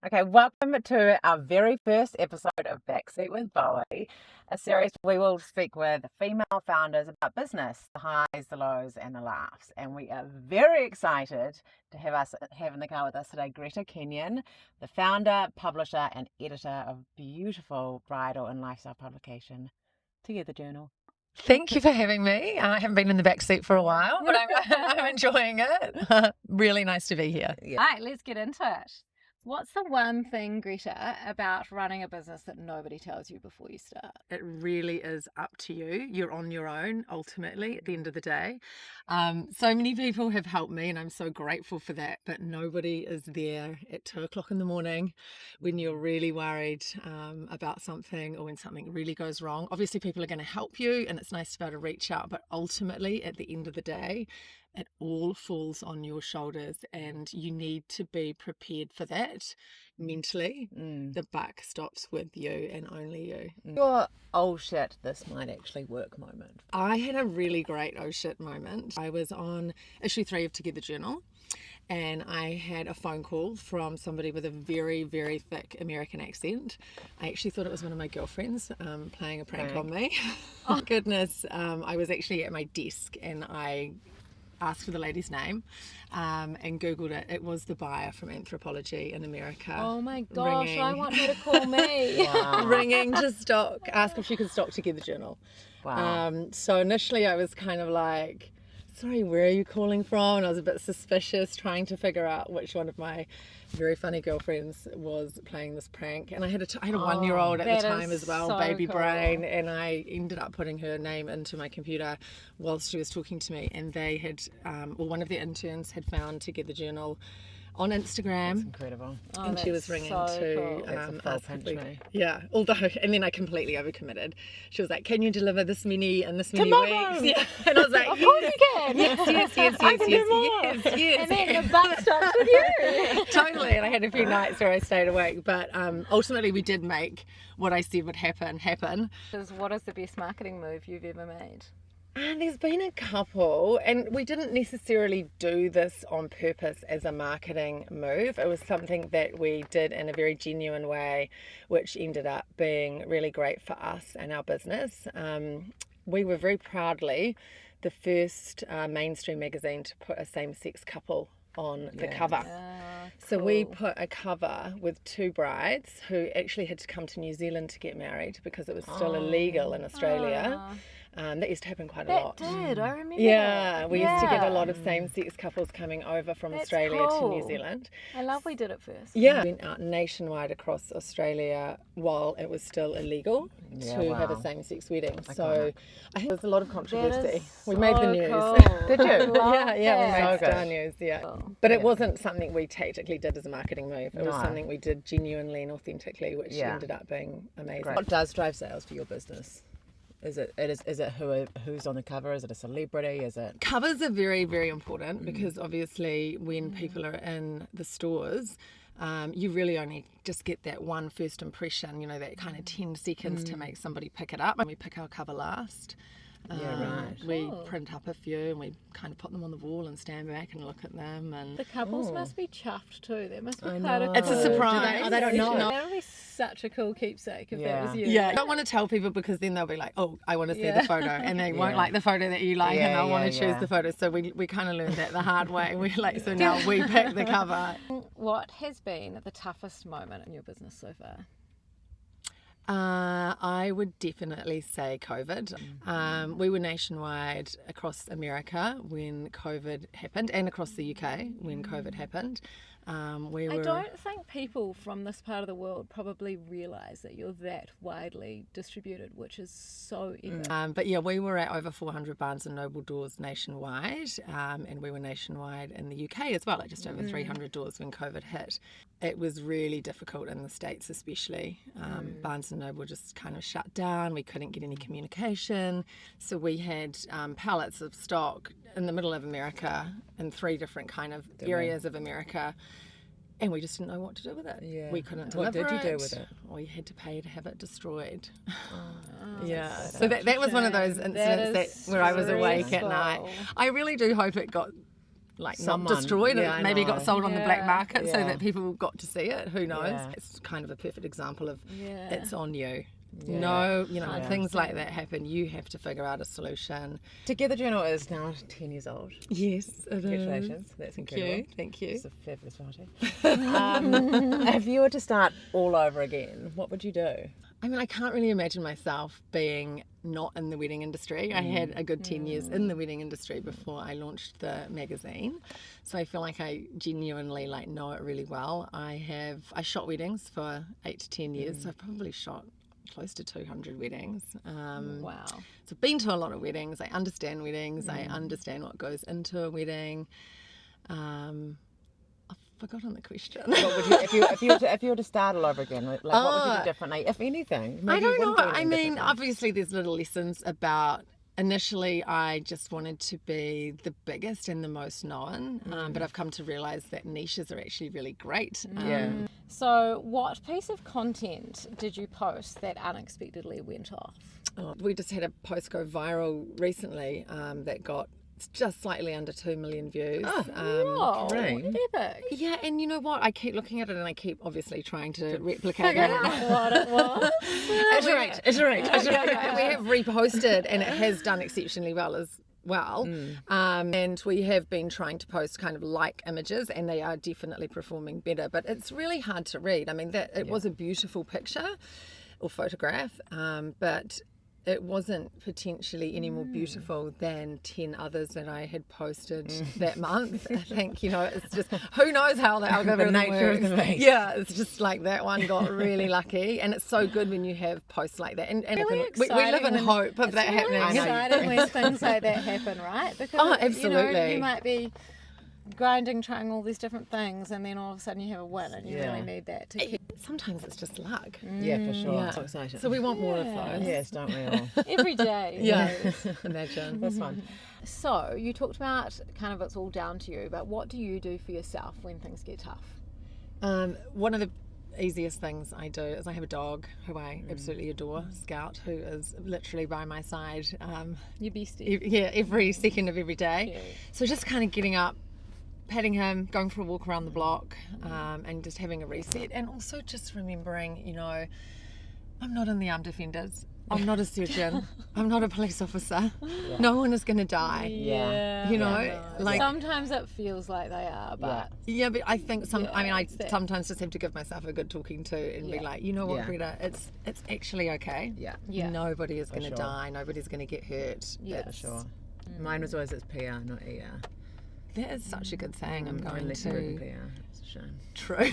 Okay, welcome to our very first episode of Backseat with Bowie, a series where we will speak with female founders about business, the highs, the lows, and the laughs. And we are very excited to have in the car with us today Greta Kenyon, the founder, publisher, and editor of beautiful bridal and lifestyle publication, Together Journal. Thank you for having me. I haven't been in the back seat for a while, but I'm enjoying it. Really nice to be here. Yeah. All right, let's get into it. What's the one thing, Greta, about running a business that nobody tells you before you start? It really is up to you. You're on your own, ultimately, at the end of the day. So many people have helped me, and I'm so grateful for that, but nobody is there at 2:00 in the morning when you're really worried about something or when something really goes wrong. Obviously, people are going to help you, and it's nice to be able to reach out, but ultimately, at the end of the day, it all falls on your shoulders, and you need to be prepared for that mentally. The buck stops with you and only you. Your oh shit, this might actually work moment. I had a really great oh shit moment. I was on issue 3 of Together Journal, and I had a phone call from somebody with a very, very thick American accent. I actually thought it was one of my girlfriends playing a prank on me. Oh goodness. I was actually at my desk and I asked for the lady's name and Googled it. It was the buyer from Anthropology in America. Oh my gosh, I want her to call me. Wow. Ringing to stock, ask if she could stock Together Journal. Wow. So initially I was kind of like, sorry, where are you calling from? And I was a bit suspicious, trying to figure out which one of my very funny girlfriends was playing this prank. And I had a 1-year-old at the time as well, so baby cool. brain, and I ended up putting her name into my computer whilst she was talking to me, and they had, one of the interns had found Together Journal on Instagram. That's incredible. And she was ringing so to cool. That's a full pinch me. yeah, although, and then I completely overcommitted. She was like, can you deliver this many in this many Tomorrow. weeks? Yeah. And I was like, Of course you can. yes. And then the buck stops with you. Totally. And I had a few nights where I stayed awake, but ultimately we did make what I said would happen. What is the best marketing move you've ever made? And there's been a couple, and we didn't necessarily do this on purpose as a marketing move. It was something that we did in a very genuine way, which ended up being really great for us and our business. We were very proudly the first mainstream magazine to put a same-sex couple on the cover. So we put a cover with 2 brides who actually had to come to New Zealand to get married because it was still illegal in Australia. That used to happen quite a lot. That did, I remember Yeah, that. we used to get a lot of same-sex couples coming over from Australia to New Zealand. I love we did it first. Yeah, we went out nationwide across Australia while it was still illegal to have a same-sex wedding. So I think there was a lot of controversy. We made the news. Cool. Did you? Yeah, we made So star good. news, yeah. But it wasn't something we tactically did as a marketing move. It was something we did genuinely and authentically, which ended up being amazing. What does drive sales for your business? Is it who's on the cover? Is it a celebrity? Is it Covers are very, very important because obviously when people are in the stores, you really only just get that one first impression, that kind of 10 seconds to make somebody pick it up. And we pick our cover last. We print up a few and we kind of put them on the wall and stand back and look at them. And The couples must be chuffed too. That must be quite a It's a cool- surprise. They don't know. That would be such a cool keepsake if that was you. Yeah, I don't want to tell people because then they'll be like, oh, I want to see the photo, and they won't like the photo that you like, and they'll want to choose the photo. So we kind of learned that the hard way. We're like, so now we pick the cover. What has been the toughest moment in your business so far? I would definitely say COVID. We were nationwide across America when COVID happened, and across the UK when COVID happened. I don't think people from this part of the world probably realise that you're that widely distributed, which is so epic. But yeah, we were at over 400 Barnes & Noble doors nationwide, and we were nationwide in the UK as well, like just over 300 doors when COVID hit. It was really difficult in the States especially. Barnes & Noble just kind of shut down. We couldn't get any communication. So we had pallets of stock in the middle of America in 3 different kind of areas of America. And we just didn't know what to do with it. Yeah. We couldn't deliver it. What did you do with it? We had to pay to have it destroyed. Yeah. So that was one of those incidents where I was awake at night. I really do hope it got not Someone, destroyed. yeah, It I maybe got know. sold on the black Yeah. market so Yeah. that people got to see it. Who knows? Yeah. It's kind of a perfect example of Yeah. it's on you. Yeah. No, you know, when Yeah. things like that happen, you have to figure out a solution. Together Journal is now 10 years old. Yes, it is. Congratulations. That's Thank incredible. you. Thank you. It's a fabulous party. If you were to start all over again, what would you do? I mean, I can't really imagine myself being not in the wedding industry. I had a good 10 years in the wedding industry before I launched the magazine. So I feel like I genuinely know it really well. I shot weddings for 8 to 10 years. So I've probably shot close to 200 weddings. Wow. So I've been to a lot of weddings. I understand weddings. I understand what goes into a wedding. I've forgotten the question. What would you, if you were to start all over again, what would you do differently, if anything? Maybe I you don't wouldn't know. do I anything mean, differently. obviously there's little lessons about, initially I just wanted to be the biggest and the most known, but I've come to realise that niches are actually really great. Yeah. So, what piece of content did you post that unexpectedly went off? We just had a post go viral recently that got just slightly under 2 million views. Oh, great. epic. Yeah, and you know what? I keep looking at it and I keep obviously trying to replicate Figure it. out what it was. Iterate. And we have reposted and it has done exceptionally well as well. And we have been trying to post kind of like images and they are definitely performing better. But it's really hard to read. I mean, it was a beautiful picture or photograph, but it wasn't potentially any more beautiful than 10 others that I had posted that month. I think, it's just, who knows how the algorithm nature works. of the beast. Yeah, it's just like that one got really lucky. And it's so good when you have posts like that. And Really we live in exciting hope of that Really happening. exciting when things like that happen, right? Because Oh, absolutely. you might be trying all these different things, and then all of a sudden you have a win, and you really need that to keep. Sometimes it's just luck. Yeah, for sure. Yeah. So exciting. So we want more of those. Yes, don't we all? every day. Yeah, imagine. That's fun. So you talked about kind of it's all down to you, but what do you do for yourself when things get tough? One of the easiest things I do is I have a dog who I absolutely adore, Scout, who is literally by my side. Your bestie. Every second of every day. Cute. So just kind of getting up, patting him, going for a walk around the block, and just having a reset, and also just remembering, I'm not in the armed defenders. I'm not a surgeon. I'm not a police officer. No one is going to die. Yeah. Like sometimes it feels like they are, but yeah, but I think I it's that- sometimes just have to give myself a good talking to and be like, you know what, Yeah. Greta, it's actually okay. Yeah. Yeah. Nobody is going to sure. die. Nobody's going to get hurt. Yeah. It's- Sure. Mine was always it's PR, not ER. That is such a good saying. I'm going Only for to. PR. It's a shame. True.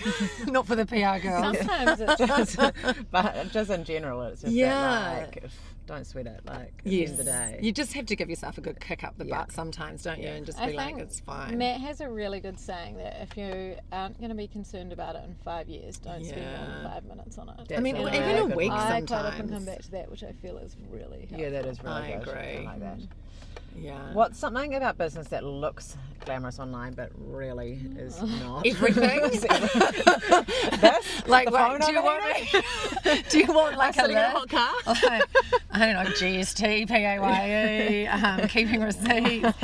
Not for the PR girl. sometimes it's just But just in general, it's just that, like, don't sweat it. Like, at the end of the day. You just have to give yourself a good kick up the butt sometimes, don't you? And just I be like, think it's fine. Matt has a really good saying that if you aren't going to be concerned about it in 5 years, don't spend more than 5 minutes on it. That's I mean, a even really a good week one. I quite often sometimes. come back to that, which I feel is really helpful. Yeah, that is really I good. agree. I like that. Yeah. What's something about business that looks glamorous online but really is not? Everything. This? Like, The what, phone do you over want? Do you want like a sitting in a list? hot car? Like, I don't know, GST, PAYE, keeping receipts,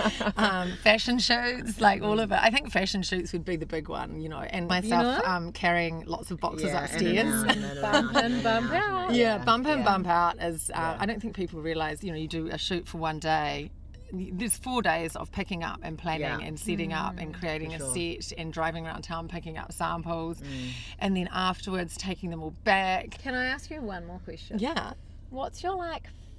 fashion shoots, like all of it. I think fashion shoots would be the big one, and myself carrying lots of boxes upstairs. Bump in, bump out. Yeah, bump in, bump out is. I don't think people realise. You do a shoot for one day. There's 4 days of picking up and planning and setting up and creating a set and driving around town picking up samples, and then afterwards taking them all back. Can I ask you one more question? Yeah. What's your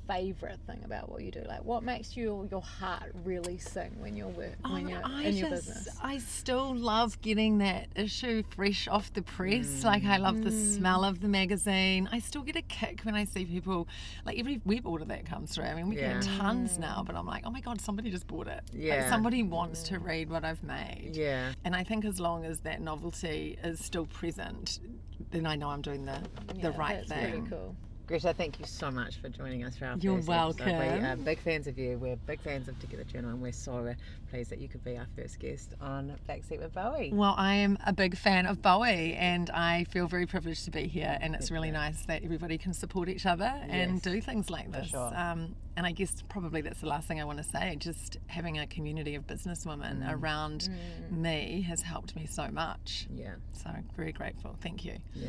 favourite thing about what you do? Like, what makes your heart really sing when you're in your business? I still love getting that issue fresh off the press. Like, I love the smell of the magazine. I still get a kick when I see people, like every web order that comes through. I mean, we get tons now, but I'm like, oh my God, somebody just bought it. Yeah. Like, somebody wants to read what I've made. Yeah. And I think as long as that novelty is still present, then I know I'm doing the right that's thing. pretty cool. Greta, thank you so much for joining us for our You're first welcome. episode. We are big fans of you. We're big fans of Together Journal, and we're so pleased that you could be our first guest on Backseat with Bowie. Well, I am a big fan of Bowie, and I feel very privileged to be here, and it's really nice that everybody can support each other and do things like this. Sure. And I guess probably that's the last thing I want to say, just having a community of businesswomen around me has helped me so much. Yeah. So very grateful. Thank you. Yeah.